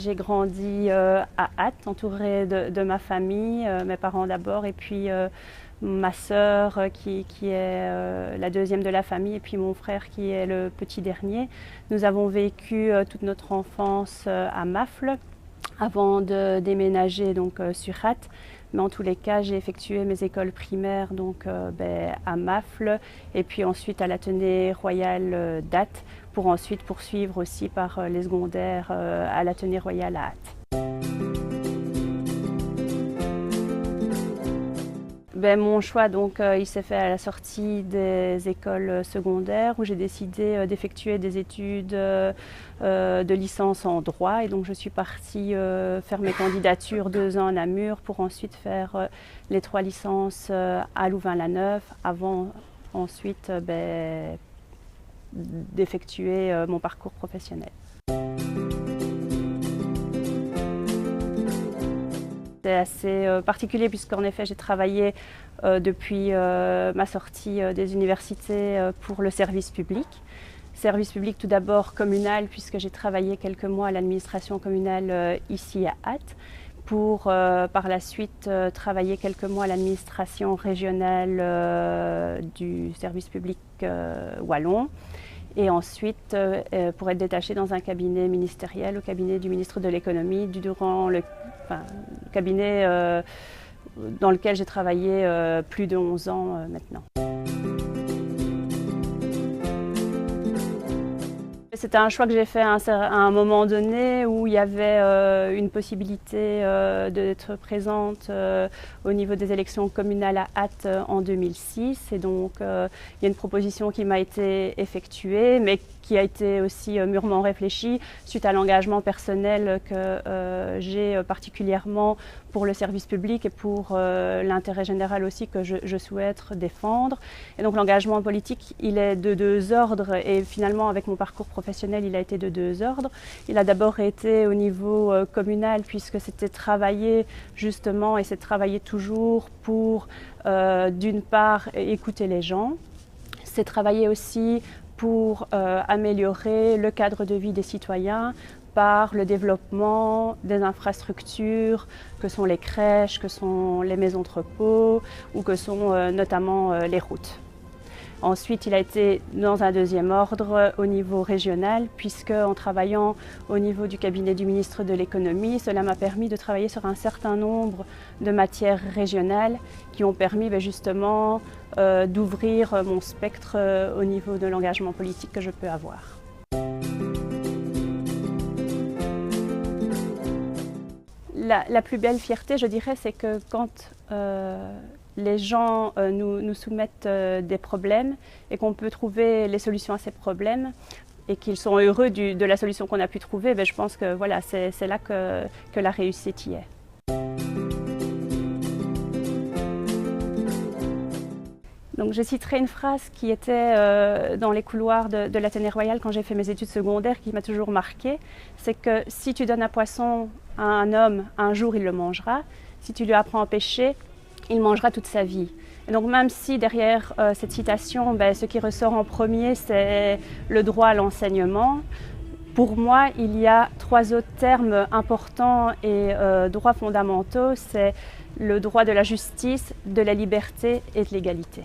j'ai grandi à Ath, entourée de ma famille, mes parents d'abord, et puis ma sœur qui est la deuxième de la famille, et puis mon frère qui est le petit dernier. Nous avons vécu toute notre enfance à Mafle avant de déménager donc, sur Ath. Mais en tous les cas, j'ai effectué mes écoles primaires donc, à Mafle et puis ensuite à l'Athénée Royal d'Ath pour ensuite poursuivre aussi par les secondaires à l'Athénée Royal à Ath. Mon choix donc, il s'est fait à la sortie des écoles secondaires où j'ai décidé d'effectuer des études de licence en droit et donc je suis partie faire mes candidatures 2 ans à Namur pour ensuite faire les 3 licences à Louvain-la-Neuve avant ensuite d'effectuer mon parcours professionnel. C'est assez particulier puisqu'en effet j'ai travaillé depuis ma sortie des universités pour le service public. Service public tout d'abord communal puisque j'ai travaillé quelques mois à l'administration communale ici à Ath pour par la suite travailler quelques mois à l'administration régionale du service public wallon. Et ensuite, pour être détachée dans un cabinet ministériel, au cabinet du ministre de l'économie, durant le cabinet dans lequel j'ai travaillé plus de 11 ans maintenant. C'était un choix que j'ai fait à un moment donné où il y avait une possibilité d'être présente au niveau des élections communales à Ath en 2006. Et donc, il y a une proposition qui m'a été effectuée, mais qui a été aussi mûrement réfléchie suite à l'engagement personnel que j'ai particulièrement pour le service public et pour l'intérêt général aussi que je souhaite défendre. Et donc l'engagement politique, il est de 2 ordres et finalement avec mon parcours professionnel, il a été de 2 ordres. Il a d'abord été au niveau communal puisque c'était travailler justement et c'est travailler toujours pour d'une part écouter les gens, c'est travailler aussi pour améliorer le cadre de vie des citoyens par le développement des infrastructures que sont les crèches, que sont les maisons de repos ou que sont notamment les routes. Ensuite, il a été dans un 2e ordre au niveau régional puisque en travaillant au niveau du cabinet du ministre de l'économie, cela m'a permis de travailler sur un certain nombre de matières régionales qui ont permis justement d'ouvrir mon spectre au niveau de l'engagement politique que je peux avoir. La plus belle fierté, je dirais, c'est que quand les gens nous soumettent des problèmes et qu'on peut trouver les solutions à ces problèmes et qu'ils sont heureux de la solution qu'on a pu trouver, je pense que voilà, c'est là que la réussite y est. Donc, je citerai une phrase qui était dans les couloirs de l'Athénée Royal quand j'ai fait mes études secondaires qui m'a toujours marquée. C'est que si tu donnes un poisson à un homme, un jour il le mangera. Si tu lui apprends à pêcher, il mangera toute sa vie. Et donc même si derrière cette citation, ce qui ressort en premier, c'est le droit à l'enseignement, pour moi, il y a 3 autres termes importants et droits fondamentaux, c'est le droit de la justice, de la liberté et de l'égalité.